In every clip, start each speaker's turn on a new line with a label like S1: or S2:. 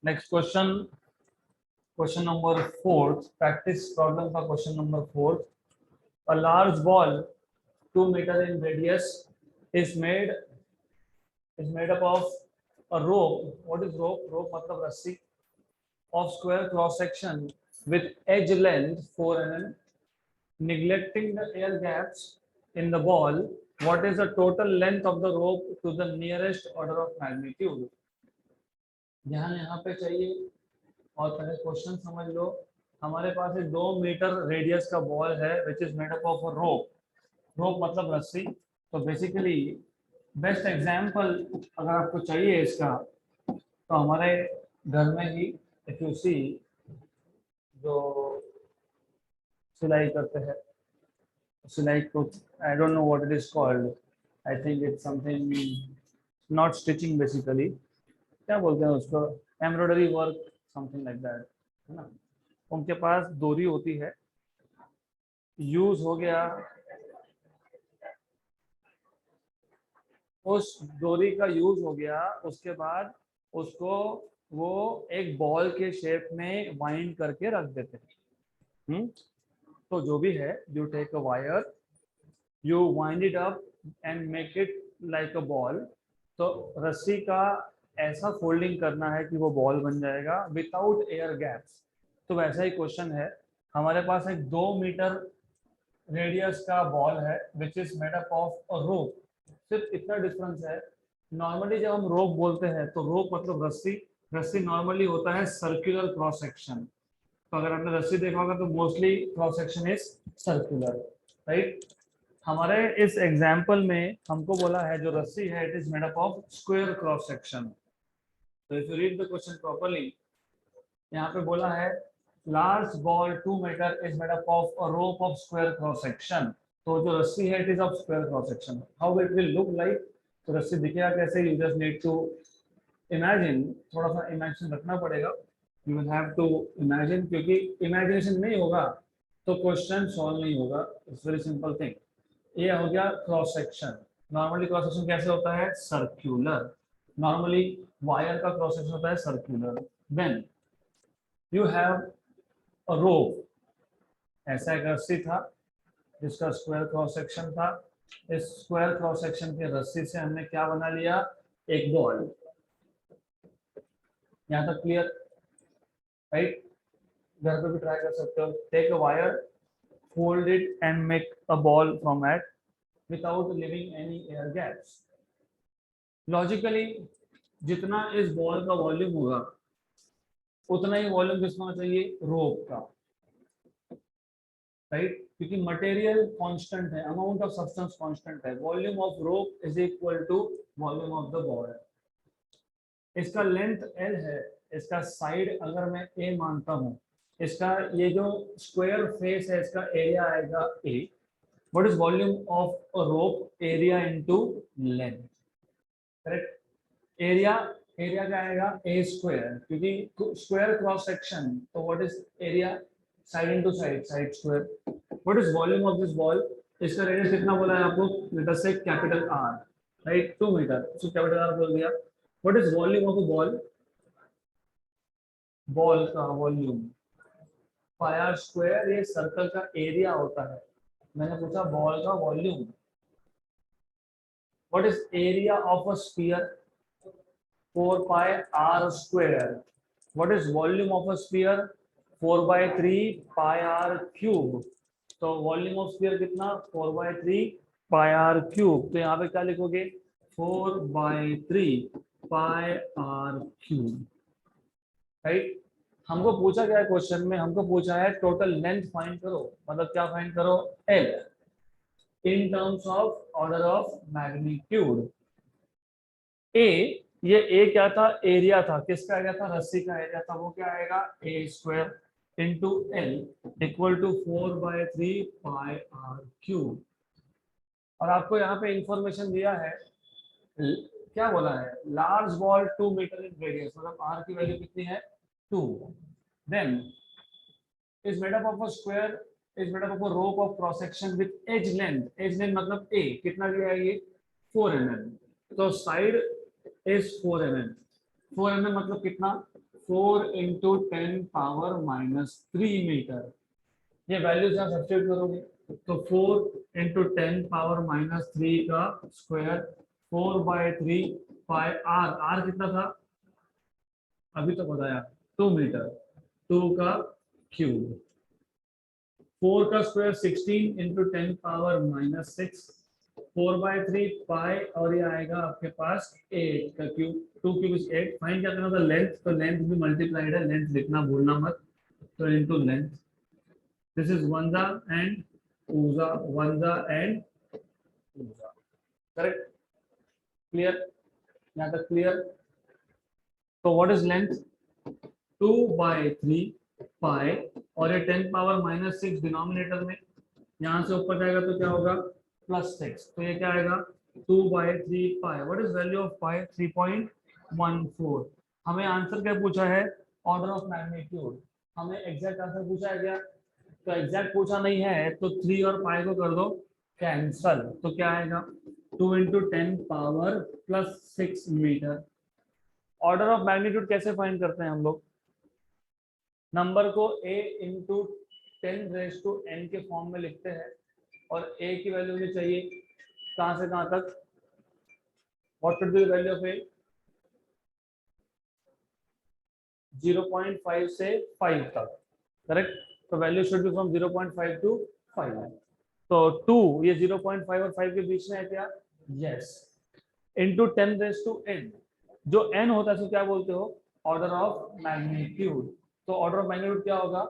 S1: Next question, question number 4, practice problem का question number 4। A large ball 2 meter in radius is made up of a rope. What is rope? Rope मतलब रस्सी of square cross section with edge length 4 mm. Neglecting the air gaps in the ball, what is the total length of the rope to the nearest order of magnitude? ध्यान यहाँ पे चाहिए और पहले question समझ लो। हमारे पास एक 2 मीटर रेडियस का बॉल है which is made up of a rope. Rope मतलब रस्सी। तो बेसिकली बेस्ट एग्जांपल अगर आपको चाहिए इसका, तो हमारे घर में ही इफ यू सी जो सिलाई करते हैं, सिलाई को आई don't know what it is called, I think it's something not stitching, basically क्या बोलते हैं उसको, embroidery work, something like that, है ना। उनके पास डोरी होती है, यूज हो गया, उस डोरी का यूज हो गया, उसके बाद उसको वो एक बॉल के शेप में वाइंड करके रख देते हैं। तो जो भी है, you take a wire, you wind it up and make it like a ball. तो रस्सी का ऐसा फोल्डिंग करना है कि वो बॉल बन जाएगा विदाउट एयर गैप्स। तो वैसा ही क्वेश्चन है, हमारे पास एक 2 मीटर रेडियस का बॉल है which is made up of a rope. सिर्फ इतना डिफरेंस है, नॉर्मली जब हम रोप बोलते हैं तो रोप मतलब रस्सी, रस्सी नॉर्मली होता है सर्कुलर क्रॉस सेक्शन। तो अगर आपने रस्सी देखा होगा तो mostly cross section is circular, right. हमारे इस एग्जाम्पल में हमको बोला है जो रस्सी है it is made up of square cross section. तो if you read the question properly, यहाँ पे बोला है large ball 2 metre is made up of a rope of square cross section. तो जो रस्सी है it is of square cross section. How it will look like, तो रस्सी दिखेगा कैसे, you just need to imagine, थोड़ा सा इमेजिनेशन रखना पड़ेगा, you will have to imagine, क्योंकि इमेजिनेशन नहीं होगा तो क्वेश्चन सॉल्व नहीं होगा। It's very simple thing. ये हो गया cross section. Normally cross section कैसे होता है, सर्क्यूलर। नॉर्मली वायर का क्रॉस सेक्शन होता है circular. Then you have a rope, ऐसा एक रस्सी था जिसका स्क्वायर क्रॉस सेक्शन था। इस स्क्वायर क्रॉस सेक्शन के रस्सी से हमने क्या बना लिया, एक बॉल। यहाँ तक क्लियर, राइट। घर पे भी ट्राई कर सकते हो। Take a wire, fold it and make a ball from it without living any air gaps. Logically जितना इस बॉल का वॉल्यूम होगा उतना ही वॉल्यूम किसका होना चाहिए, रोप का, राइट। क्योंकि मटेरियल कांस्टेंट है, अमाउंट ऑफ सब्सटेंस कांस्टेंट है। Volume of rope is equal to volume of the ball. इसका लेंथ L है, इसका साइड अगर मैं A मानता हूं, इसका ये जो स्क्वायर फेस है इसका एरिया आएगा A। What is volume of a rope, area into length, correct. Area, area क्या आएगा, A स्क्वायर, क्योंकि स्क्वायर क्रॉस सेक्शन, तो what is area, side into side, side square. What is volume of this ball, इसका radius कितना बोला है आपको, let us से कैपिटल R, राइट, 2 मीटर, उसको कैपिटल R बोल दिया। What is volume of a ball, ball का वॉल्यूम पाई आर स्क्वायर, ये सर्कल का एरिया होता है। मैंने पूछा बॉल का volume. What is area of a sphere, 4 pi r square. What is volume of a sphere, 4/3 pi are cube. तो volume of sphere कितना, 4/3 पाई आर क्यूब। तो यहाँ पे क्या लिखोगे, 4/3 पाई आर क्यूब, राइट। हमको पूछा गया है क्वेश्चन में, हमको पूछा है टोटल लेंथ फाइंड करो, मतलब क्या फाइंड करो, L in terms of order of magnitude. A, ये A क्या था, एरिया था, किसका एरिया था, रस्सी का एरिया था, वो क्या आएगा, A square into L equal to 4/3 pi are cube. और आपको यहाँ पे इंफॉर्मेशन दिया है, क्या बोला है, large ball 2 meter in radius, मतलब R की वैल्यू कितनी है, 2। Then is made up of a square, is made up of a rope of cross section with edge length, edge length मतलब A कितना लिया है ये, 4 mm। तो साइड is 4 mm, 4 mm मतलब कितना, 4 इंटू 10⁻³ मीटर। ये वैल्यूज यहाँ सब्स्टिट्यूट करोगे तो 4 इंटू 10⁻³ का स्क्वायर 4/3 पाई आर। आर कितना था अभी तो बताया, 2 मीटर, 2 का क्यूब। 4 का स्क्वायर 16 इंटू 10⁻⁻6, 4/3 पाई, और ये आएगा आपके पास 8 का क्यूब। 2 cube is 8। फाइंड क्या करना था, लेंथ, तो लेंथ भी मल्टीप्लाइड है, लेंथ लिखना भूलना मत। तो इंटू लेंथ, दिस इज वंजा एंड ऊजा, वंजा एंड ऊजा। करेक्ट, क्लियर, यहाँ तक क्लियर। तो व्हाट इज लेंथ, 2/3 पाई, और ये 10⁻⁻6 डिनोमिनेटर में, यहाँ से ऊपर जाएगा तो क्या होगा, +6, तो ये क्या आएगा 2/3 पाई। व्हाट इज वैल्यू ऑफ पाई, 3.14। हमें आंसर क्या पूछा है, ऑर्डर ऑफ मैग्नीट्यूड। हमें एग्जैक्ट आंसर पूछा है क्या, तो एग्जैक्ट पूछा नहीं है तो 3 और पाई को कर दो कैंसल, तो क्या आएगा 2 into 10⁻+6 meter. Order of magnitude कैसे फाइंड करते हैं हम लोग, नंबर को a इंटू 10⁻n के फॉर्म में लिखते हैं, और a की वैल्यू मुझे चाहिए कहां से कहां तक, what should be the value of a, 0.5 से 5 तक, करेक्ट। तो value should be from 0.5 to 5। तो 2 ये 0.5 और 5 के बीच में है क्या, यस, इंटू 10⁻n। जो n होता है उसको क्या बोलते हो, ऑर्डर ऑफ मैग्नीट्यूड। तो ऑर्डर ऑफ मैग्नीट्यूड क्या होगा,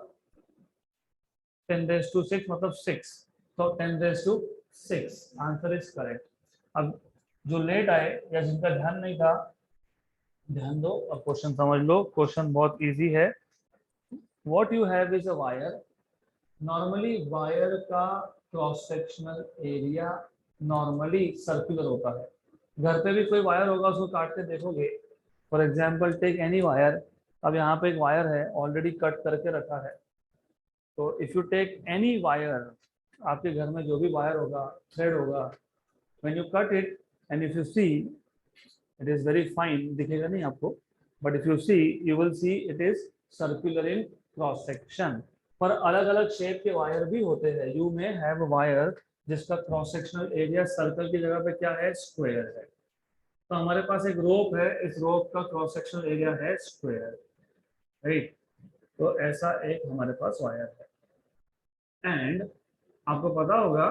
S1: 10⁻6 मतलब 6, तो 10⁻6 आंसर इज करेक्ट। अब जो लेट आए या जिनका ध्यान नहीं था, ध्यान दो और क्वेश्चन समझ लो। क्वेश्चन बहुत इजी है। What you have is a wire. Normally wire का cross sectional area normally circular होता है। घर पे भी कोई वायर होगा, उसको काट के देखोगे, for example take any wire. अब यहाँ पे एक वायर है ऑलरेडी कट करके रखा है, तो if you take any wire, आपके घर में जो भी वायर होगा, थ्रेड होगा, when you cut it and if you see it is very fine, दिखेगा नहीं आपको, but if you see you will see it is circular in cross section. पर अलग अलग शेप के वायर भी होते हैं। यू में हैव वायर जिसका क्रॉस सेक्शनल एरिया सर्कल की जगह पे क्या है, स्क्वायर है। तो हमारे पास एक रोप है, इस रोप का क्रॉस सेक्शनल एरिया है स्क्वायर, राइट। तो ऐसा एक हमारे पास वायर है। एंड आपको पता होगा,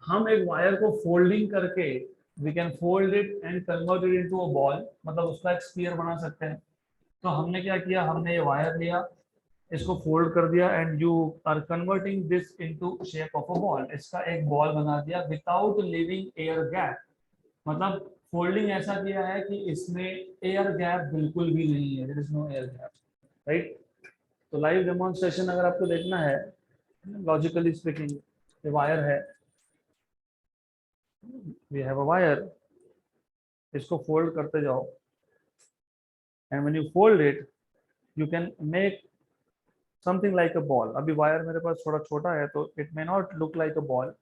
S1: हम एक वायर को फोल्डिंग करके we can fold it and convert it into a ball, मतलब उसका एक स्फीयर बना सकते हैं। तो हमने क्या किया, हमने ये वायर लिया, इसको फोल्ड कर दिया, and you are converting this into shape of a ball. इसका एक बॉल बना दिया विदाउट लिविंग एयर गैप, मतलब फोल्डिंग ऐसा किया है कि इसमें एयर गैप बिल्कुल भी नहीं है, there is no air gap, right. तो लाइव डेमोन्स्ट्रेशन अगर आपको देखना है, लॉजिकली स्पीकिंग, ये वायर है, वी हैव अ वायर, इसको फोल्ड करते जाओ, and when you fold it you can make something like a ball. अभी वायर मेरे पास थोड़ा छोटा है तो it may not look like a ball,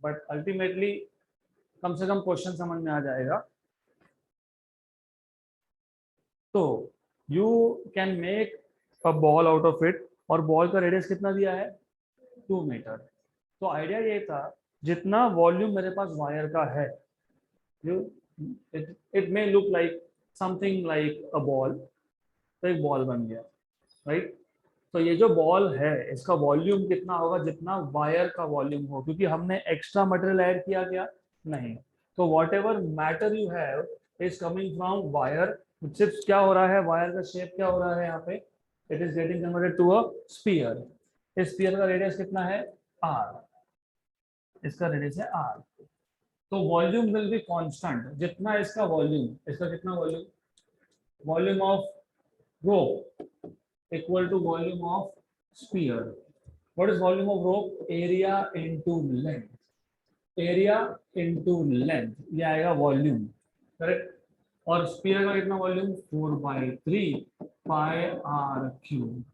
S1: but ultimately कम से कम क्वेश्चन समझ में आ जाएगा। तो you can make a ball out of it, और बॉल का रेडियस कितना दिया है, 2 मीटर। तो आइडिया ये था, जितना वॉल्यूम मेरे पास वायर का है, you it may look like something like a ball, तो एक बॉल बन गया, राइट। तो ये जो बॉल है इसका वॉल्यूम कितना होगा, जितना वायर का वॉल्यूम हो, क्योंकि हमने एक्स्ट्रा मटेरियल ऐड किया क्या, नहीं। तो what ever matter you have is coming from wire. सिर्फ क्या हो रहा है, वायर का शेप क्या हो रहा है यहाँ पे, it is getting converted to a sphere. इस स्फीयर का रेडियस कितना है, आर, इसका रेडियस है आर। तो वॉल्यूम विल बी कांस्टेंट, जितना इसका वॉल्यूम, इसका कितना volume, volume of rope equal to volume of sphere. What is volume of rope? Area into length. Area into length, ये आएगा वॉल्यूम, करेक्ट। और स्पीयर का कितना volume, 4/3 pi are cube.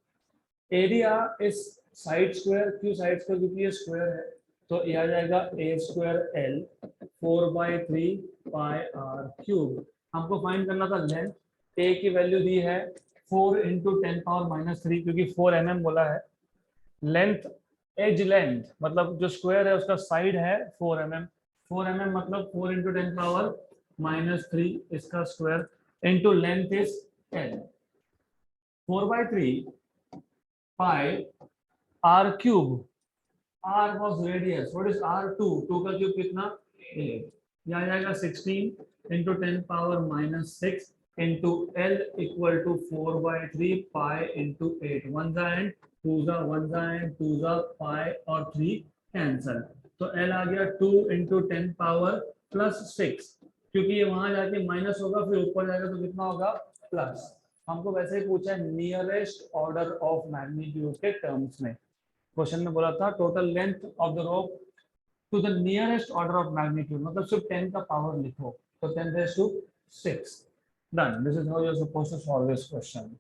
S1: Area इस साइड स्क्वायर, क्यों side square, क्योंकि ये square है, तो ये आ जाएगा a square l 4/3 pi r cube. हमको फाइंड करना था लेंथ, a की वैल्यू दी है 4 इंटू 10⁻³ क्योंकि 4 mm बोला है। लेंथ, एज लेंथ मतलब जो स्क्वायर है उसका साइड है 4 mm, 4 mm मतलब 4 इंटू 10⁻³ इसका square into length is l 4/3 pi r cube. r was radius, what is r2? 2 का क्यूब कितना 8, यह आ जाएगा 16 into 10⁻⁻6 into l equal to 4/3 pi into 8, 1 जा एंड 2 जा, 1 जा एंड 2 जा, पाई और 3 कैंसल। तो l आ गया 2 इंटू 10⁻+6, क्योंकि ये वहां जाके माइनस होगा फिर ऊपर जाएगा तो कितना होगा प्लस। हमको वैसे ही पूछा है नियरेस्ट ऑर्डर ऑफ मैग्नीट्यूड के टर्म्स में। क्वेश्चन में बोला था total length of the rope to the nearest order of magnitude, मतलब सिर्फ 10 का पावर लिखो तो 10⁻6। Done, this is how you are supposed to solve this question.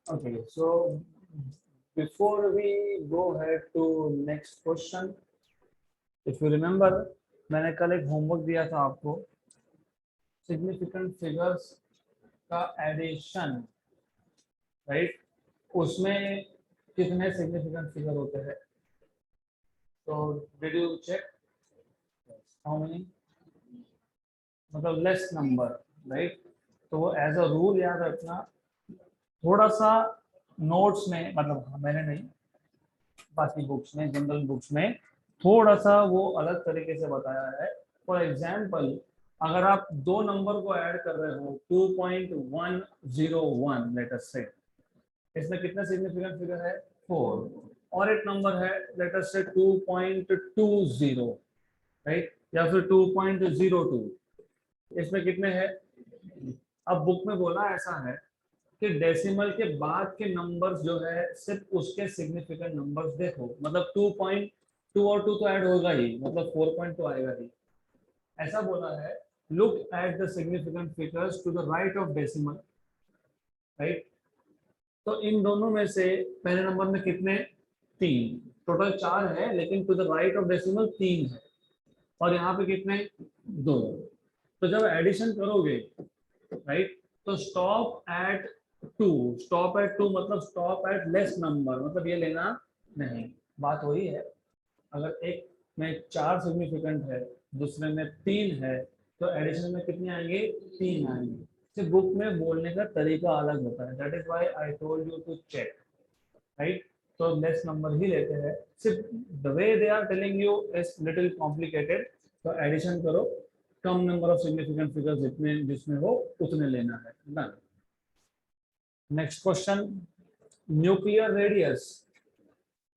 S1: Okay, so before we go ahead to next question, if you remember मैंने कल एक homework दिया था आपको, सिग्निफिकेंट फिगर्स का एडिशन, राइट? उसमें कितने सिग्निफिकेंट फिगर होते हैं? तो did you check how many, मतलब लेस नंबर, राइट? तो वो एज अ रूल याद रखना। थोड़ा सा नोट्स में, मतलब मैंने नहीं, बाकी बुक्स में, जनरल बुक्स में थोड़ा सा वो अलग तरीके से बताया है। फॉर एग्जाम्पल, अगर आप दो नंबर को ऐड कर रहे हो 2.101 लेट अस से, इसमें कितना सिग्निफिकेंट फिगर है 4, और एक नंबर है लेट अस से 2.20, राइट, या फिर 2.02, इसमें कितने हैं? अब बुक में बोला ऐसा है कि डेसिमल के बाद के नंबर्स जो है सिर्फ उसके सिग्निफिकेंट नंबर्स देखो, मतलब 2.2 और 2 तो ऐड होगा ही, मतलब 4 तो आएगा ही। ऐसा बोला है, look at the significant figures to the right of decimal, right? तो इन दोनों में से पहले नंबर में कितने? 3, टोटल 4 है, लेकिन to the right of decimal 3 है, और यहाँ पे कितने? 2। तो जब एडिशन करोगे, राइट, तो स्टॉप एट 2, स्टॉप एट 2 मतलब स्टॉप एट लेस नंबर, मतलब ये लेना नहीं। बात वही है, अगर एक में 4 सिग्निफिकेंट है, दूसरे में 3 है, तो एडिशन में कितने आएंगे? 3 आएंगे। सिर्फ बुक में बोलने का तरीका अलग होता है, that is why I told you to check, right? तो लेस नंबर ही लेते हैं, सिर्फ the way they are telling you is little complicated. तो एडिशन करो, कम नंबर ऑफ सिग्निफिकेंट फिगर्स जितने जिसमें हो उतने लेना है। Done. Next question, nuclear radius.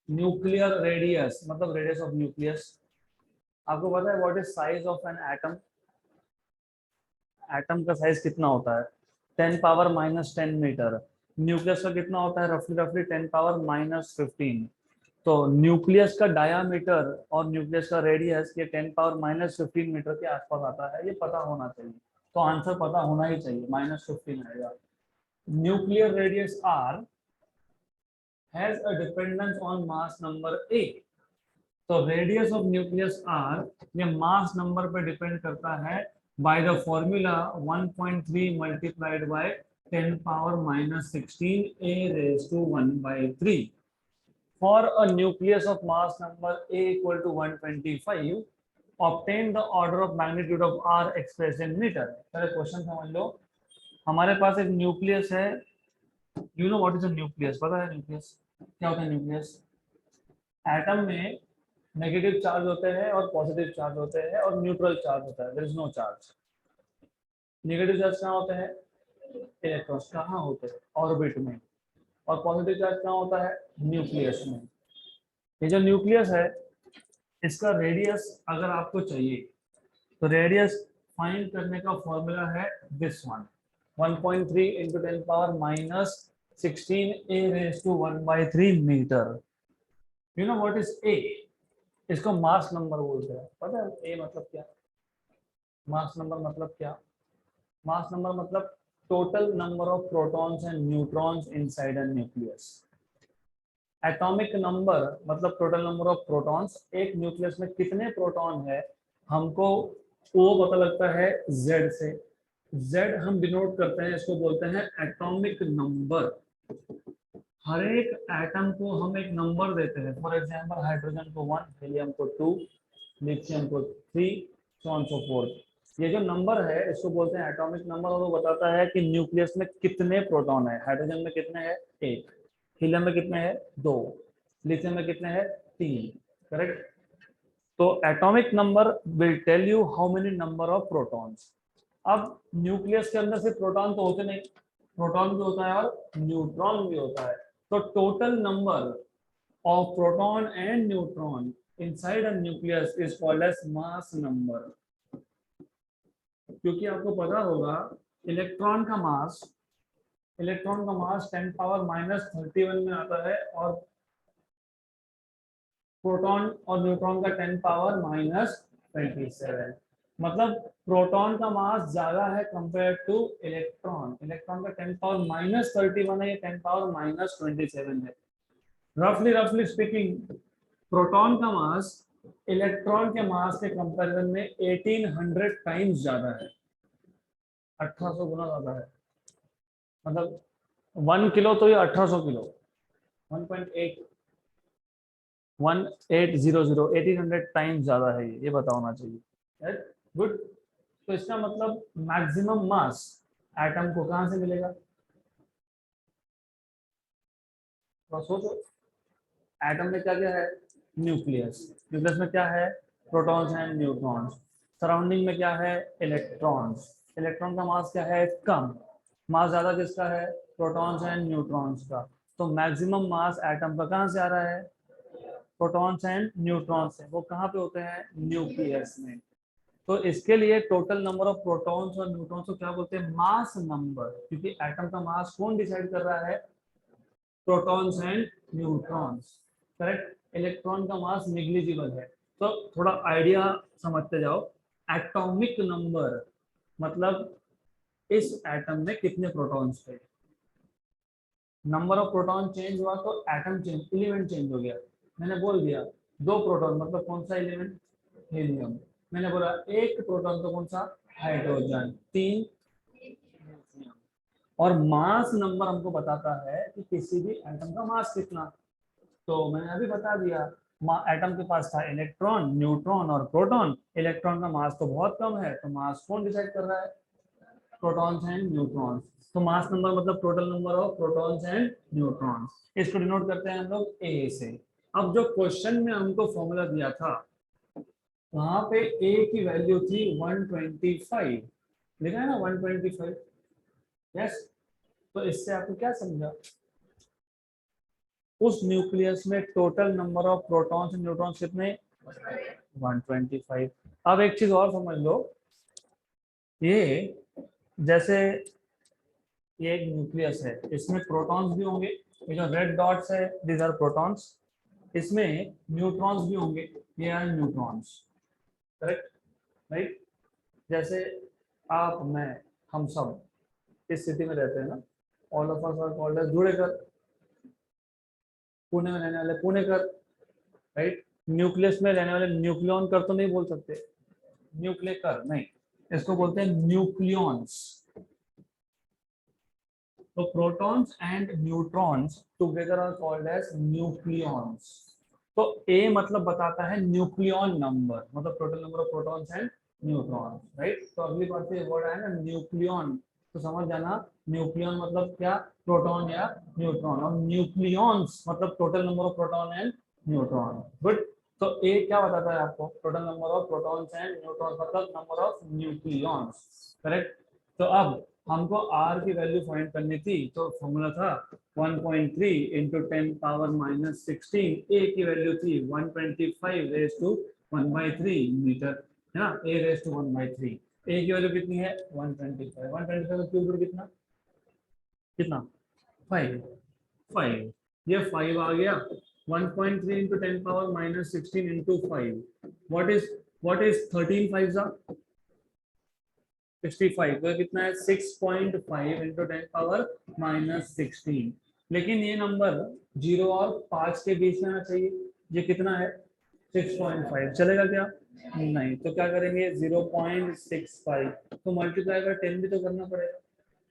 S1: Nuclear radius मतलब रेडियस ऑफ न्यूक्लियस। आपको पता है what is size of an atom? Atom का साइज कितना होता है? 10⁻⁻10 मीटर। न्यूक्लियस का कितना होता है? रफली रफली 10⁻⁻15। तो न्यूक्लियस का डायामीटर और न्यूक्लियस का रेडियस ये 10⁻⁻15 मीटर के आसपास आता है, ये पता होना चाहिए। तो आंसर पता होना ही चाहिए, -15 आएगा। Nuclear radius r has a dependence on mass number a। तो रेडियस ऑफ न्यूक्लियस r ये मास नंबर पे डिपेंड करता है by the formula 1.3 multiplied by 10⁻⁻16 a raised to 1/3। For a nucleus of mass number a equal to 125, obtain the order of magnitude of r expressed in meter। पहले question समझ लो। हमारे पास एक nucleus है, you know what is a nucleus? पता है nucleus क्या होता है? न्यूक्लियस एटम में नेगेटिव चार्ज होते हैं और पॉजिटिव चार्ज होते हैं और न्यूट्रल चार्ज होता है, there is no charge. Negative charge कहाँ होते हैं? इलेक्ट्रॉन्स कहाँ होते हैं? ऑर्बिट में। और पॉजिटिव चार्ज कहाँ होता है? न्यूक्लियस में। ये जो न्यूक्लियस है इसका रेडियस अगर आपको चाहिए तो रेडियस फाइंड करने का फॉर्मूला है this one, 1.3 into 10⁻⁻16 a raised to 1/3 metre. You know what is a? इसको मास नंबर बोलते हैं। पता है a मतलब क्या? मास नंबर मतलब क्या? मास नंबर मतलब total number of protons and neutrons inside a nucleus. Atomic number मतलब टोटल नंबर ऑफ प्रोटॉन्स, एक न्यूक्लियस में कितने प्रोटॉन है हमको वो पता लगता है Z से। Z हम डिनोट करते हैं, इसको बोलते हैं एटॉमिक नंबर। हर एक एटम को हम एक नंबर देते हैं। फॉर एग्जांपल हाइड्रोजन को 1, हीलियम को 2, लिथियम को 3, सो ऑन सो फोर्थ। ये जो नंबर है इसको बोलते हैं एटॉमिक नंबर, और वो बताता है कि न्यूक्लियस में कितने प्रोटॉन है। हाइड्रोजन में कितने हैं 1, हीलियम में कितने हैं 2, लिथियम में कितने हैं 3। करेक्ट। तो atomic number will tell you how many number of protons. अब न्यूक्लियस के अंदर सिर्फ प्रोटॉन तो होते नहीं, प्रोटॉन भी होता है और न्यूट्रॉन भी होता है। तो total number of proton and neutron inside a nucleus is called as mass number। क्योंकि आपको पता होगा इलेक्ट्रॉन का मास 10 पावर माइनस 31 में आता है, और प्रोटॉन और न्यूट्रॉन का 10 पावर माइनस 27। मतलब प्रोटॉन का मास ज्यादा है कंपेयर टू इलेक्ट्रॉन। इलेक्ट्रॉन का 10 पावर माइनस 31 है, ये 10 पावर माइनस 27 है। रफली स्पीकिंग प्रोटॉन का मास इलेक्ट्रॉन के मास के कंपैरिजन में 1800 टाइम्स ज्यादा है, 1800 गुना ज्यादा है। मतलब 1 किलो तो ये 1800 किलो, 1800 टाइम्स ज्यादा है। ये पता होना चाहिए। गुड। तो इसका मतलब मैक्सिमम मास एटम को कहां से मिलेगा? तो सोचो, एटम में क्या क्या है? न्यूक्लियस। न्यूक्लियस में क्या है? Protons and neutrons. सराउंडिंग में क्या है? इलेक्ट्रॉन्स। इलेक्ट्रॉन का मास क्या है? कम। मास ज्यादा किसका है? प्रोटॉन्स एंड न्यूट्रॉन्स का। तो मैक्सिमम मास एटम का कहां से आ रहा है? प्रोटॉन्स एंड न्यूट्रॉन्स से। वो कहाँ पे होते हैं? न्यूक्लियस में। तो इसके लिए टोटल नंबर ऑफ प्रोटॉन्स और न्यूट्रॉन्स को क्या बोलते हैं? Mass number. क्योंकि एटम का मास कौन डिसाइड कर रहा है? Protons and neutrons. Correct. Electron का मास निग्लिजिबल है। तो थोड़ा आइडिया समझते जाओ। एटॉमिक नंबर मतलब इस एटम में कितने प्रोटॉन्स थे। नंबर ऑफ प्रोटॉन चेंज हुआ तो एटम चेंज, एलिमेंट चेंज हो गया। मैंने बोल दिया 2 प्रोटॉन मतलब कौन सा एलिमेंट? हीलियम। मैंने बोला 1 प्रोटॉन तो कौन सा? हाइड्रोजन। 3 और मास नंबर हमको बताता है कि किसी भी एटम का मास कितना। तो मैंने अभी बता दिया, एटम के पास था इलेक्ट्रॉन, न्यूट्रॉन और प्रोटॉन। इलेक्ट्रॉन का मास तो बहुत कम है, तो मास कौन डिसाइड कर रहा है? Protons and neutrons. तो मास नंबर मतलब total number of protons and neutrons. इसको डिनोट करते हैं हम लोग ए से। अब जो क्वेश्चन में हमको फॉर्मूला दिया था वहां पे ए की वैल्यू थी 125, लिखा है ना 125। यस। तो इससे आपको क्या समझा? उस न्यूक्लियस में total number of protons and neutrons कितने? 125। अब एक चीज और समझ लो, ये जैसे ये एक न्यूक्लियस है, इसमें प्रोटॉन्स भी होंगे। ये जो रेड डॉट्स है दीज आर प्रोटॉन्स। इसमें न्यूट्रॉन्स भी होंगे, ये आर न्यूट्रॉन्स। करेक्ट। राइट। जैसे आप, मैं, हम सब इस सिटी में रहते हैं ना। All of us are called as जुड़ेकर। पुणे में रहने वाले पुणेकर। राइट। न्यूक्लियस में रहने वाले न्यूक्लियन कर तो नहीं बोल सकते, न्यूक्लियर नहीं, इसको बोलते हैं न्यूक्लियॉन्स। तो protons and neutrons together are called as nucleons. तो ए मतलब बताता है न्यूक्लियॉन नंबर, मतलब total number of protons and neutrons. Right. तो अगली बार से वर्ड आया ना न्यूक्लियॉन, तो समझ जाना न्यूक्लियॉन मतलब क्या? प्रोटॉन या न्यूट्रॉन। और न्यूक्लियॉन्स मतलब total number of proton and neutron. Good. तो ए क्या बताता है आपको? Total number of protons and neutrons मतलब नंबर ऑफ न्यूक्लियॉन्स। करेक्ट। तो अब हमको R की वैल्यू फाइंड करनी थी, तो फॉर्मूला था 1.3 इंटू 10 पावर माइनस 16। ए की वैल्यू थी 125 रेज टू 1/3 मीटर, है ना। ए रेज टू 1/3। ए की वैल्यू कितनी है? 125। 125 का क्यूब रूट कितना? कितना? 5। 5। ये 5 आ गया। 1.3 into 10 power minus 16 into 5। What is 13 5 जा 65। तो कितना है? 6.5 इंटू 10 पावर माइनस 16। लेकिन ये नंबर 0 और 5 के बीच में आना चाहिए। ये कितना है 6.5, चलेगा क्या? नहीं। तो क्या करेंगे 0.65, तो मल्टीप्लाई बाय 10 भी तो करना पड़ेगा,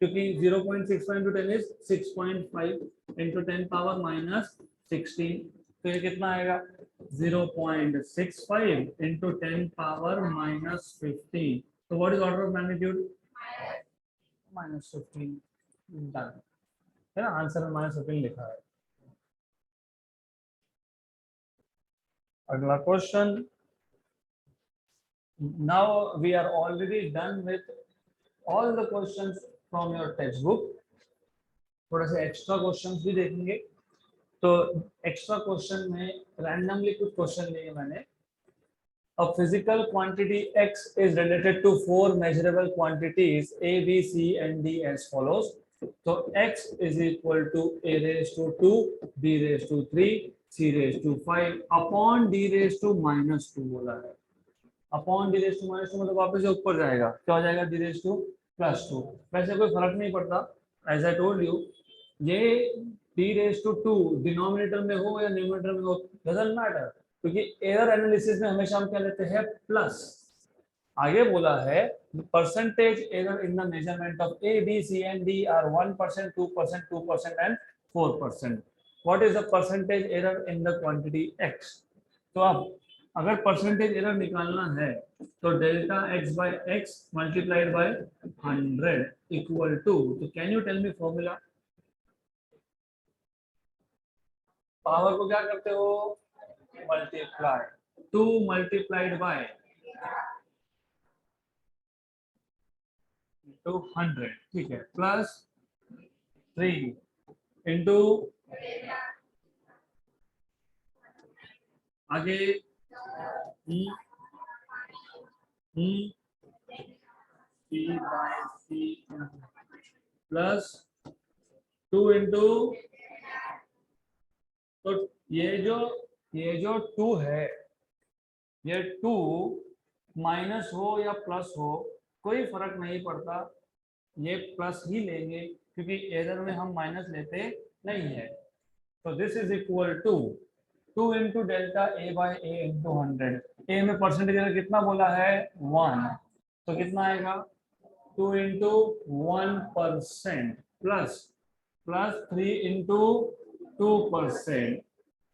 S1: क्योंकि 0.65 into 10 is 6.5 into 10 power minus 16। तो ये कितना आएगा 0.65 इंटू 10 पावर माइनस 15। तो what is order of magnitude -15। Done है ना, आंसर में -15 लिखा है। अगला question. Now we are already done with all the questions from your text book. थोड़ा सा एक्स्ट्रा क्वेश्चंस भी देखेंगे। तो एक्स्ट्रा क्वेश्चन में रैंडमली कुछ क्वेश्चन लिए मैंने। A physical quantity x is related to 4 measurable quantities a, b, c and d as follows. So x is equal to a raised to 2, b raised to 3, c raised to 5 upon d raised to -2 बोला है। Upon D raise to -2 मतलब वापस से ऊपर जाएगा, क्या हो जाएगा डी रेज टू +2। वैसे कोई फर्क नहीं पड़ता, एज आई टोल्ड यू, ये डी रेज टू 2 डिनोमिनेटर में हो या न्यूमरेटर में हो डजंट मैटर, क्योंकि एरर एनालिसिस में हमेशा हम क्या लेते हैं प्लस। आगे बोला है percentage error in the measurement of A B C and D are 1%, 2%, 2% and 4%। What is the percentage error in the quantity x? तो अब अगर परसेंटेज एरर निकालना है तो delta x by x multiplied by 100 equal to, तो can you tell me formula? Power को क्या करते हो मल्टीप्लाई, 2 मल्टीप्लाइड बाय 200, ठीक है, प्लस 3 इंटू आगे C by C plus 2 into, तो ये जो 2 है, ये 2 माइनस हो या प्लस हो कोई फर्क नहीं पड़ता, ये प्लस ही लेंगे क्योंकि एरर में हम माइनस लेते नहीं है। तो this is equal to 2 into delta A by A into 100। A में परसेंटेज एरर कितना बोला है 1, तो कितना आएगा 2 into 1% plus 3 into 2%,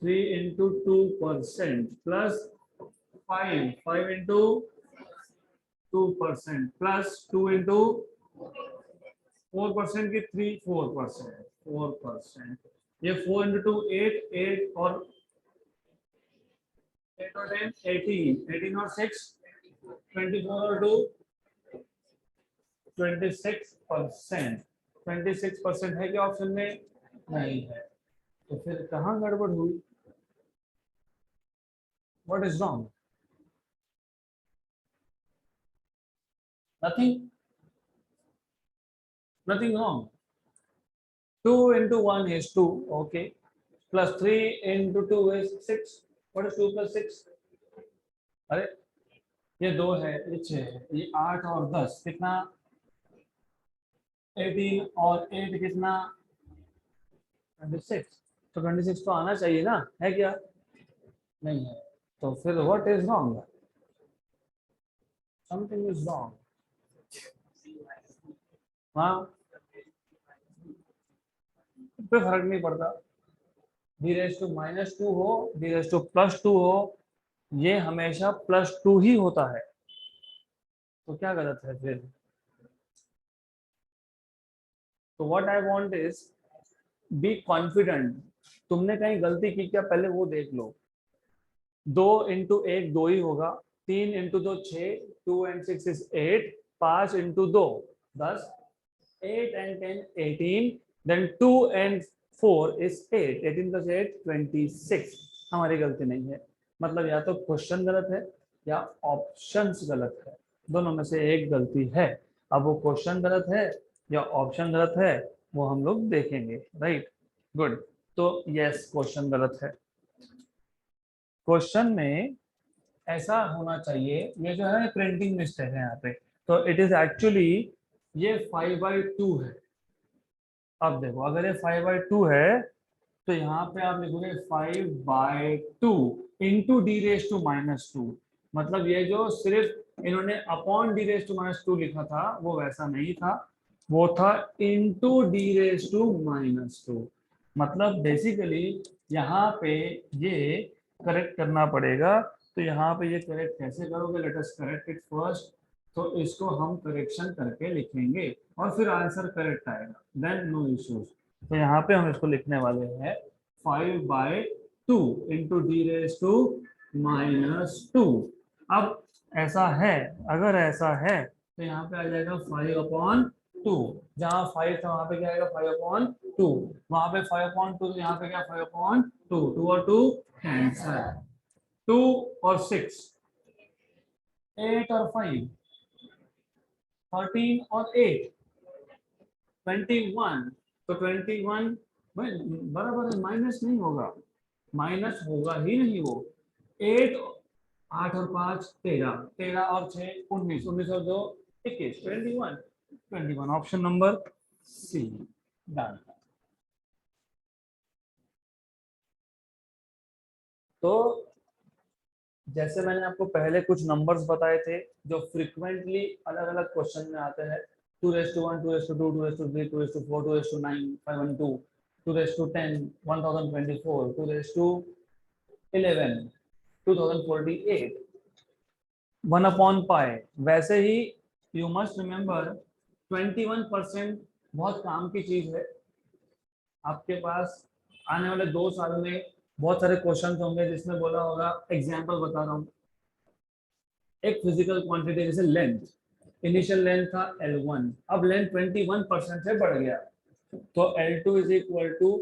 S1: 3 into 2% plus 5 into 2% plus 2 into 4% की 3 4%, ये 4 इंटू 2 8 और 8 और 10 18 और 6 24 और 2 26%। 26% है क्या ऑप्शन में? नहीं है। तो फिर कहाँ गड़बड़ हुई? What is wrong? nothing wrong. 2 into 1 is 2, okay, plus 3 into 2 is 6. What is 2 plus 6? अरे ये 2 है, ये 6 है, ये 8 और 10 कितना 18 और 8 कितना 26। तो 26 तो आना चाहिए ना, है क्या? नहीं है। तो फिर what is wrong? Something is wrong. हाँ, कोई फर्क नहीं पड़ता, डी रेज टू -2 हो डी रेज टू +2 हो, ये हमेशा +2 ही होता है। तो क्या गलत है फिर? तो what I want is be confident. तुमने कहीं गलती की क्या पहले वो देख लो। 2 इंटू 1 2 ही होगा, 3 into 2 6, 2 and 6 is 8, 5 into 2 10, 8 and 10 18, then 2 and 4 is 8, 18 plus 8 26। हमारी गलती नहीं है, मतलब या तो क्वेश्चन गलत है या ऑप्शंस गलत है, दोनों में से एक गलती है। अब वो क्वेश्चन गलत है या ऑप्शन गलत है वो हम लोग देखेंगे, राइट? गुड। तो यस क्वेश्चन गलत है। क्वेश्चन में ऐसा होना चाहिए, ये जो है प्रिंटिंग मिस्टेक है यहाँ पे, तो इट इज एक्चुअली ये 5/2 है, अब देखो अगर ये 5/2 है तो यहाँ पे आप लिखोगे 5/2 इंटू d⁻², मतलब ये जो सिर्फ इन्होंने अपॉन d⁻² लिखा था वो वैसा नहीं था, वो था इंटू d⁻²। मतलब बेसिकली यहाँ पे ये करेक्ट करना पड़ेगा। तो यहाँ पे ये करेक्ट कैसे करोगे, let us correct it first. तो इसको हम करेक्शन करके लिखेंगे और फिर आंसर करेक्ट आएगा, देन नो इश्यूज। तो यहाँ पे हम इसको लिखने वाले हैं 5/2 इंटू d⁻²। अब ऐसा है, अगर ऐसा है तो यहाँ पे आ जाएगा 5/2। जहाँ 5 था वहां पे क्या आएगा 5/2, वहां पे 5/2 तो यहाँ पे क्या 5/2, 2 और 2 कैंसर, 2 और 6, 8 और 5, 13 और 8, 21। तो 21 बराबर माइनस नहीं होगा, माइनस होगा ही नहीं वो। 8, 8 और 5 13, 13 और 6 19, 19 और 2 21, 21 ऑप्शन नंबर सी डन। तो जैसे मैंने आपको पहले कुछ नंबर्स बताए थे जो फ्रीक्वेंटली अलग अलग क्वेश्चन में आते हैं, 2:1, 2:2, 2:3, 2:4, 2:9, 512, 2:10, 1024, 2:11, 2048, 1/π। वैसे ही यू मस्ट रिमेंबर 21% बहुत काम की चीज है। आपके पास आने वाले 2 साल में बहुत सारे क्वेश्चन होंगे जिसमें बोला होगा, एग्जाम्पल बता रहा हूँ, एक फिजिकल क्वांटिटी जैसे लेंथ, इनिशियल लेंथ था L1, अब लेंथ 21% से बढ़ गया, तो L2 is equal to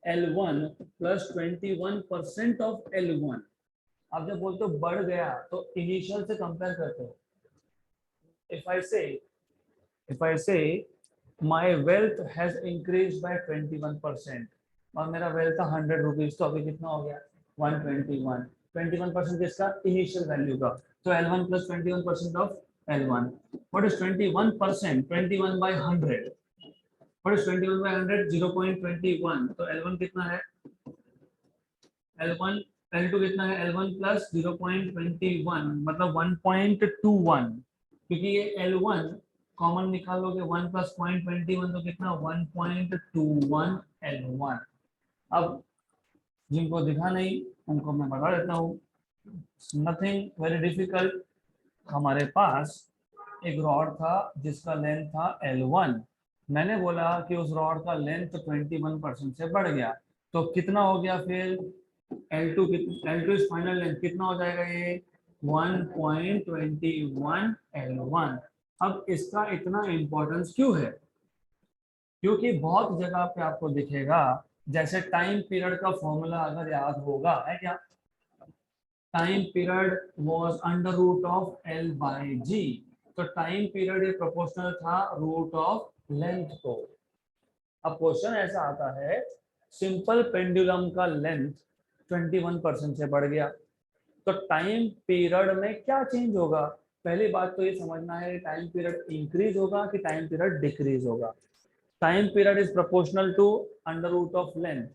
S1: L1 plus 21% of L1। आप जब बोलते हो बढ़ गया तो इनिशियल से कंपेयर करते हो। इफ आई से माई वेल्थ हैज इंक्रीज बाय 21% और मेरा वेल्थ था 100 रुपीज, तो अभी कितना हो गया 121। 21% किसका, इनिशियल वैल्यू का। तो L1 plus 21% of L1। What is 21%, 21 by 100। What is 21 by 100, 0.21। तो L1 कितना है, L1 L2 कितना है, L1 प्लस 0.21 मतलब 1.21, क्योंकि ये L1 कॉमन निकालोगे 1 प्लस 0.21 तो कितना 1.21 L1। अब जिनको दिखा नहीं उनको मैं बता देता हूँ, नथिंग वेरी डिफिकल्ट। हमारे पास एक रॉड था जिसका लेंथ था L1, मैंने बोला कि उस रॉड का लेंथ 21% से बढ़ गया, तो कितना हो गया फिर L2 इज फाइनल लेंथ, कितना हो जाएगा ये 1.21 L1। अब इसका इतना इंपॉर्टेंस क्यों है, क्योंकि बहुत जगह पे आपको दिखेगा, जैसे टाइम पीरियड का फॉर्मूला अगर याद होगा, है क्या, time period was under root of L by G। तो टाइम पीरियड ये प्रोपोर्शनल था रूट ऑफ लेंथ को। अब क्वेश्चन ऐसा आता है, सिंपल पेंडुलम का लेंथ 21% से बढ़ गया, तो टाइम पीरियड में क्या चेंज होगा। पहली बात तो ये समझना है टाइम पीरियड इंक्रीज होगा कि टाइम पीरियड डिक्रीज होगा। Time period is proportional to under root of length,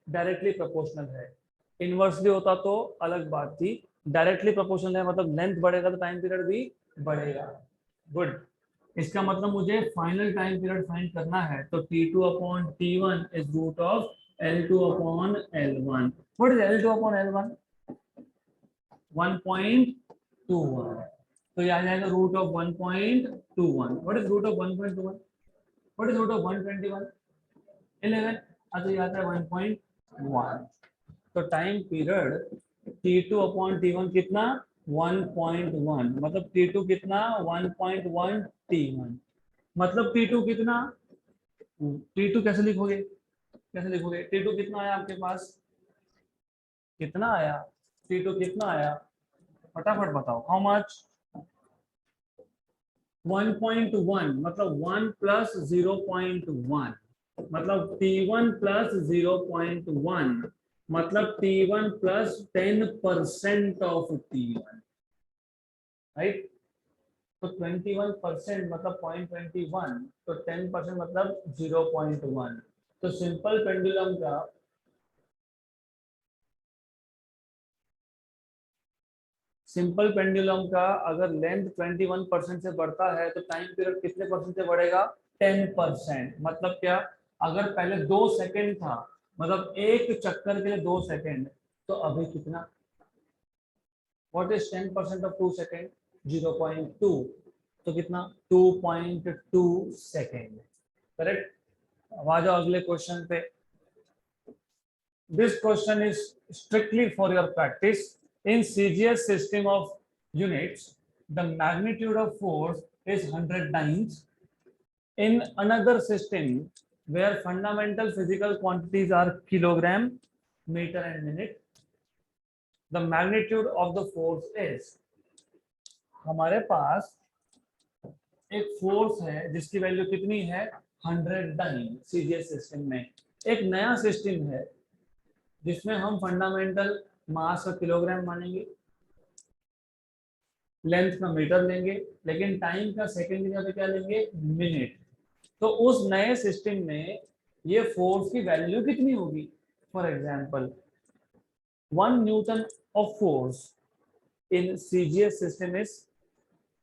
S1: directly proportional है। इनवर्सली होता तो अलग बात थी, डायरेक्टली प्रोपोर्शनल है, मतलब लेंथ बढ़ेगा तो टाइम पीरियड भी बढ़ेगा। गुड, इसका मतलब मुझे फाइनल टाइम पीरियड फाइंड करना है, तो T2/T1 is root of L2/L1। What is L2/L1, 1.21, तो ये आ जाएगा root of 1.21। What is root of 1.21, what is root of 121, 11। अच्छा ये आता है 1.1। तो टाइम पीरियड T2/T1 कितना 1.1, मतलब T2 कितना 1.1 T1, मतलब T2 कितना, T2 कैसे लिखोगे, कैसे लिखोगे, T2 कितना आया आपके पास, कितना आया T2 कितना आया, फटाफट बताओ, हाउ मच 1.1, मतलब 1 प्लस 0.1, मतलब T1 प्लस 0.1, मतलब T1 plus 10% of T1, right. तो 21% मतलब 0.21, तो 10% मतलब 0.1। तो सिंपल पेंडुलम का अगर लेंथ 21% से बढ़ता है तो टाइम पीरियड कितने परसेंट से बढ़ेगा? 10%। मतलब क्या? अगर पहले 2 सेकंड था, मतलब एक चक्कर के लिए 2 सेकंड, तो अभी कितना? What is 10% of 2 second? 0.2। तो कितना? 2.2 सेकेंड। करेक्ट। अब आ जाओ अगले क्वेश्चन पे। This question is strictly for your practice. In CGS system of units, the magnitude of force is 100 dynes. In another system where fundamental physical quantities are kilogram, meter and minute, the magnitude of the force is। हमारे पास एक force है जिसकी value कितनी है? 100 dine. CGS system में एक नया system है जिसमें हम फंडामेंटल मास का किलोग्राम मानेंगे, लेंथ का मीटर लेंगे, लेकिन टाइम का सेकंड की जगह पे क्या लेंगे? मिनट। तो उस नए सिस्टम में ये फोर्स की वैल्यू कितनी होगी? For example 1 newton of force in CGS system is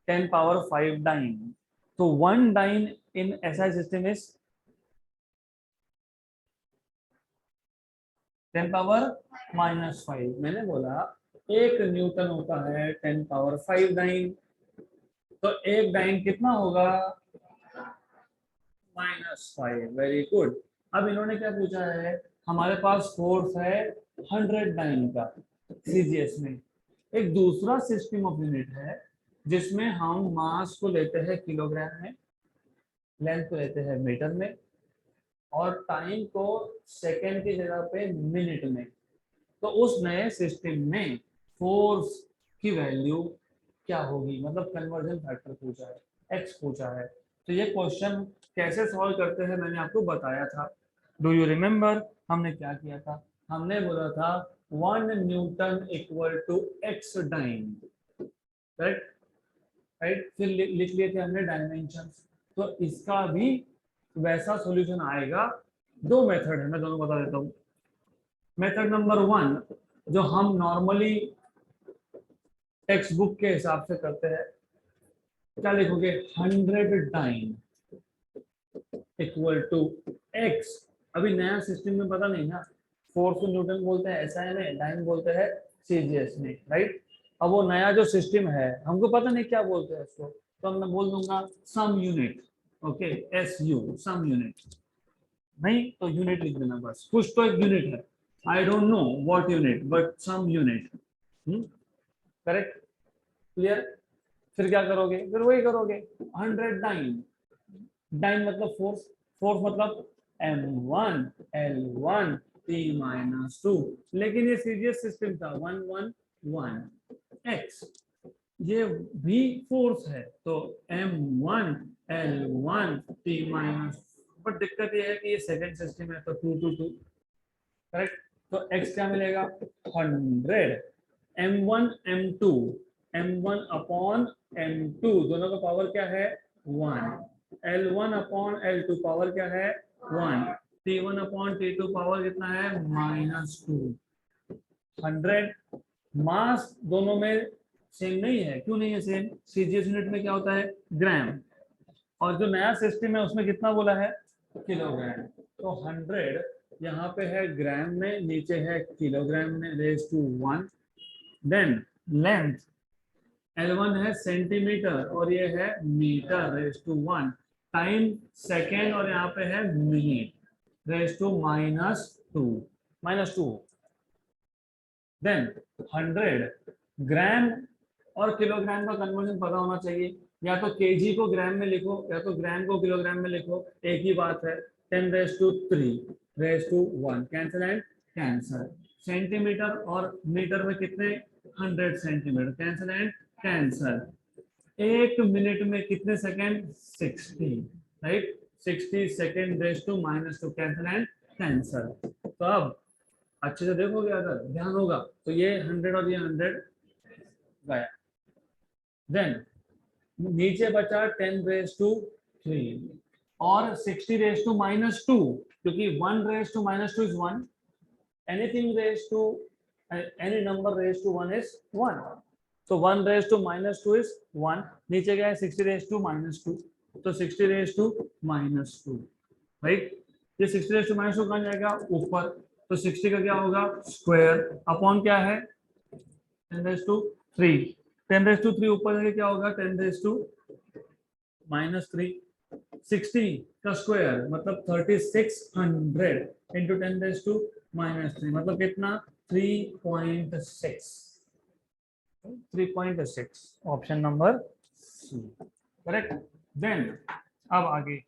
S1: 10 power 5 dyne. तो 1 dyne in SI system is 10 power -5। मैंने बोला 1 न्यूटन होता है 10 पावर 5 डाइन। तो एक डाइन कितना होगा? -5। Very good. अब इन्होंने क्या पूछा है? हमारे पास फोर्स है 100 डाइन का सीजीएस में। एक दूसरा सिस्टम ऑफ यूनिट है जिसमें हम मास को लेते हैं किलोग्राम में, लेंथ को लेते हैं मीटर में, और टाइम को सेकेंड की जगह पे मिनट में। तो उस नए सिस्टम में फोर्स की वैल्यू क्या होगी? मतलब कन्वर्जन फैक्टर पूछा है, एक्स पूछा है। तो ये क्वेश्चन कैसे सॉल्व करते हैं मैंने आपको बताया था। डू यू रिमेम्बर हमने क्या किया था? हमने बोला था 1 newton equal to X dyne. Right right. फिर लिख लिए थे हमने डायमेंशंस। तो इसका भी वैसा सॉल्यूशन आएगा। दो मेथड है, मैं दोनों बता देता हूँ। मेथड नंबर 1 जो हम नॉर्मली टेक्स्ट बुक के हिसाब से करते हैं, क्या लिखोगे? 100 डाइन इक्वल टू एक्स। अभी नया सिस्टम में पता नहीं ना, फोर्स को न्यूटन बोलते हैं एसआई में, डाइन बोलते हैं सीजीएस में। राइट। अब वो नया जो सिस्टम है हमको पता नहीं क्या बोलते हैं इसको, तो मैं बोल दूंगा सम यूनिट। ओके, एसयू, सम यूनिट। नहीं तो यूनिट लिख देना बस, कुछ तो एक यूनिट है। I don't know what unit, but some unit. Correct. Clear. फिर क्या करोगे? फिर वही करोगे 100 डाइन। डाइन मतलब फोर्स, फोर्स मतलब m1 l1 t-2। लेकिन ये सीजीएस सिस्टम था 1 1 1 x, ये भी फोर्स है तो m1 l1 t-। बट दिक्कत ये है कि ये सेकंड सिस्टम है तो 2 2 2। करेक्ट। तो x क्या मिलेगा? 100 m1 m2, m1 upon m2 दोनों का पावर क्या है? 1। l1 अपॉन l2 पावर क्या है? 1। t1 अपॉन t2 पावर कितना है? -2। 100 मास दोनों में सेम नहीं है। क्यों नहीं है सेम? सीजीएस यूनिट में क्या होता है? ग्राम, और जो नया सिस्टम है उसमें कितना बोला है? किलोग्राम। तो 100 यहाँ पे है ग्राम में, नीचे है किलोग्राम में, raise to 1। Then length L1 है सेंटीमीटर और ये है metre, raise to 1। Time second और यहाँ पे है minute, raise to -2। Then 100 gram और किलोग्राम का कन्वर्जन पता होना चाहिए। या तो केजी को ग्राम में लिखो या तो ग्राम को किलोग्राम में लिखो, एक ही बात है। 10⁻³ raise to 1, cancel and cancel. Centimetre और मीटर में कितने? 100 सेंटीमीटर, कैंसिल एंड कैंसिल। एक मिनट में कितने second? 60। Right, 60 second raise to -2, cancel and cancel. तो अब अच्छे से देखोगे, अगर ध्यान होगा तो ये 100 और ये 100 गया। देन नीचे बचा 10⁻³ और 60⁻², क्योंकि 1⁻² is 1, anything raise to any number raised to 1 is 1. So 1⁻² is 1. नीचे क्या है 60⁻², तो 60⁻², राइट। ये 60⁻² कहाँ जाएगा ऊपर, तो 60 का क्या होगा स्क्वायर अपॉन क्या है 10⁻³ 10⁻³ ऊपर जाके क्या होगा 10⁻³ 60 का स्क्वायर मतलब 3600 इंटू 10⁻³ मतलब कितना 3.6 option number C correct. Then अब आगे,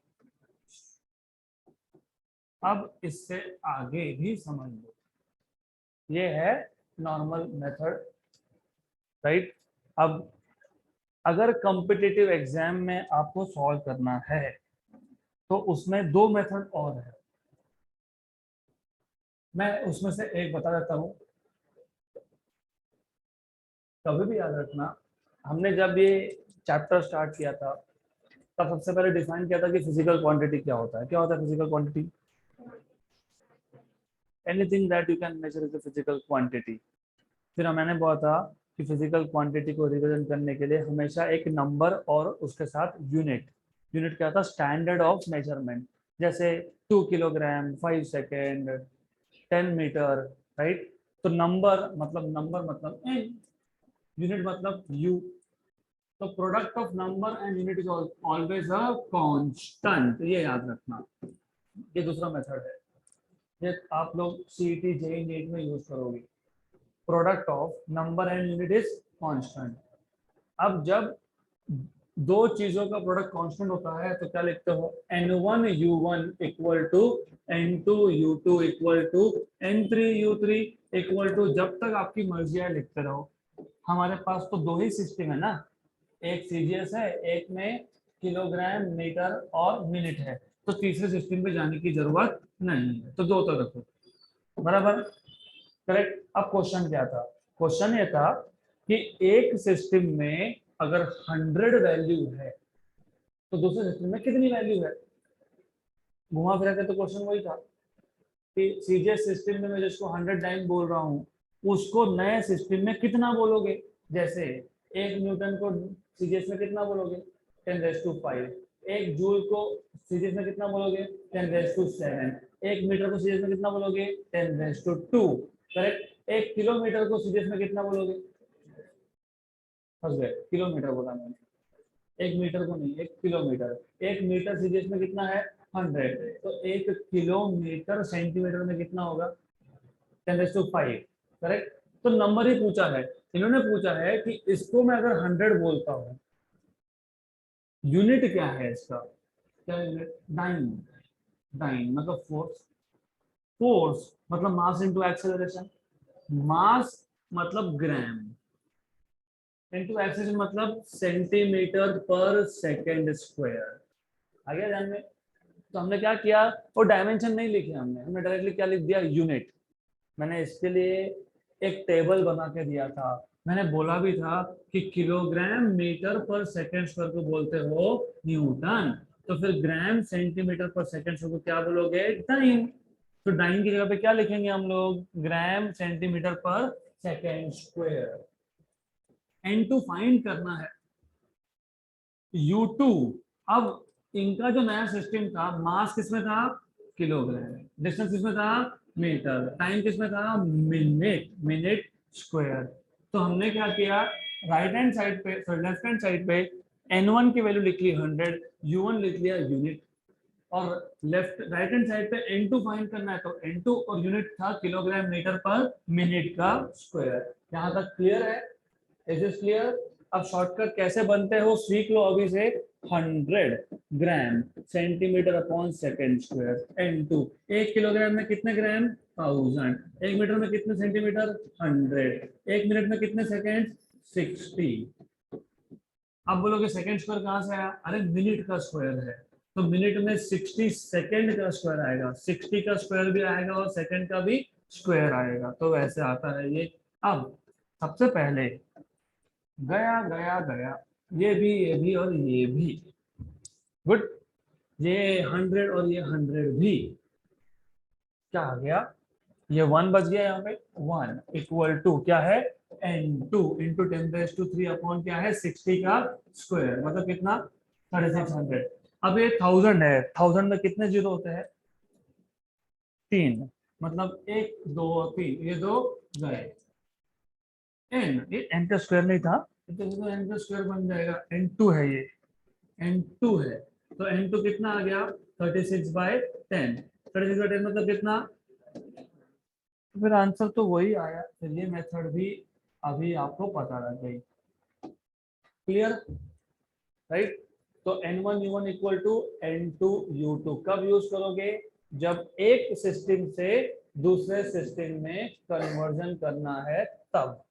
S1: अब इससे आगे भी समझ लो, ये है नॉर्मल मेथड, राइट। अब अगर कॉम्पिटिटिव एग्जाम में आपको सॉल्व करना है तो उसमें दो मेथड और है, मैं उसमें से एक बता देता हूं। कभी भी याद रखना, हमने जब ये चैप्टर स्टार्ट किया था तब सबसे पहले डिफाइन किया था कि फिजिकल क्वांटिटी क्या होता है। क्या होता है physical quantity? Anything that you can measure is a physical quantity. फिर मैंने बोला था कि फिजिकल क्वांटिटी को रिप्रेजेंट करने के लिए हमेशा एक नंबर और उसके साथ यूनिट क्या था स्टैंडर्ड ऑफ मेजरमेंट, जैसे 2 किलोग्राम, 5 सेकेंड, 10 मीटर, राइट। तो नंबर मतलब n, यूनिट मतलब u, तो product of number and unit is always a constant, ये याद रखना। ये दूसरा मेथड है, ये आप लोग सीईटी जेईई नीट में यूज करोगे। Product of number and unit is constant. अब जब दो चीजों का प्रोडक्ट कांस्टेंट होता है तो क्या लिखते हो n1 u1 equal to n2 u2 equal to n3 u3 equal to, जब तक आपकी मर्जी है लिखते रहो। हमारे पास तो दो ही सिस्टम है ना, एक सीजीएस है, एक में किलोग्राम, मीटर और मिनट है, तो तीसरे सिस्टम पे जाने की जरूरत नहीं है, तो दो तो रखो, बराबर, करेक्ट। अब क्वेश्चन क्या था? क्वेश्चन ये था कि एक सिस्टम में अगर 100 वैल्यू है तो दूसरे सिस्टम में कितनी वैल्यू है। घुमा फिरा के तो क्वेश्चन वही था कि सीजीएस सिस्टम में मैं जिसको 100 टाइम बोल रहा हूँ उसको नए सिस्टम में कितना बोलोगे। जैसे 1 न्यूटन को सीजीएस में कितना बोलोगे 10⁵, एक जूल को सीजीएस में कितना बोलोगे 10⁷, एक मीटर को सीजीएस में कितना बोलोगे 10⁵, करेक्ट। एक किलोमीटर को सीजीएस में कितना बोलोगे, फंस गए, किलोमीटर बोला मैंने, एक मीटर को नहीं, एक किलोमीटर। एक मीटर सीजीएस में कितना है 100, तो एक किलोमीटर सेंटीमीटर में कितना होगा 10⁵, करेक्ट। तो नंबर ही पूछा है, इन्होंने पूछा है कि इसको मैं अगर 100 बोलता हूँ, यूनिट क्या है इसका, क्या यूनिट, डाइन मतलब फोर्स मतलब मास इनटू एक्सेलरेशन, मास मतलब ग्राम इनटू एक्सेलरेशन मतलब सेंटीमीटर पर सेकंड स्क्वायर। आ गया ध्यान में? तो हमने क्या किया, वो डायमेंशन नहीं लिखे हमने डायरेक्टली क्या लिख दिया यूनिट। मैंने इसके लिए एक टेबल बना के दिया था, मैंने बोला भी था कि किलोग्राम मीटर पर सेकंड स्क्वायर को बोलते हो न्यूटन, तो फिर ग्राम सेंटीमीटर पर सेकंड स्क्वायर को क्या बोलोगे डाइन। तो डाइन की जगह पे क्या लिखेंगे हम लोग, ग्राम सेंटीमीटर पर सेकंड स्क्वायर। n2 फाइंड करना है, u2। अब इनका जो नया सिस्टम था, मास किसमें था किलोग्राम, डिस्टेंस किसमें था मीटर, टाइम किसमें था मिनट स्क्वायर। तो हमने क्या किया, राइट हैंड साइड पे लेफ्ट हैंड साइड पे n1 की वैल्यू लिख ली 100, u1 लिख लिया यूनिट, और लेफ्ट राइट हैंड साइड पे n2 फाइंड करना है, तो n2 और यूनिट था किलोग्राम मीटर पर मिनट का स्क्वायर। यहाँ तक क्लियर है? Is this clear? अब शॉर्टकट कैसे बनते हो सीख लो अभी से। 100 gram centimetre upon second square n2, एक किलोग्राम में कितने ग्राम 1000, एक मीटर में कितने सेंटीमीटर 100, एक मिनट में कितने सेकेंड 60। अब बोलोगे सेकेंड स्क्वायर कहां से आया, अरे मिनट का स्क्वायर है, तो मिनट में 60 सेकेंड का स्क्वायर आएगा, 60 का स्क्वायर भी आएगा और सेकेंड का भी स्क्वायर आएगा, तो वैसे आता है ये। अब सबसे पहले गया गया गया ये भी और ये भी। गुड। ये 100 और ये 100 भी क्या आ गया, ये 1 बच गया यहाँ पे। 1 इक्वल टू क्या है, n2 इंटू 10⁻³ अपॉन क्या है 60 का स्क्वायर, मतलब कितना 3600। अब ये 1000 है, 1000 में कितने जीरो होते हैं, 3, मतलब 1 2 3, ये 2 गए। ये n का स्क्वायर नहीं था, तो n का स्क्वायर बन जाएगा, n2 है ये, n2 है, तो n2 कितना आ गया 36/10, 36/10 मतलब कितना, तो फिर आंसर तो वही आया। फिर ये मेथड भी अभी आपको पता लग गई, क्लियर, राइट। तो n1 u1 equal to n2 u2 कब यूज करोगे, जब एक सिस्टम से दूसरे सिस्टम में कन्वर्जन करना है तब।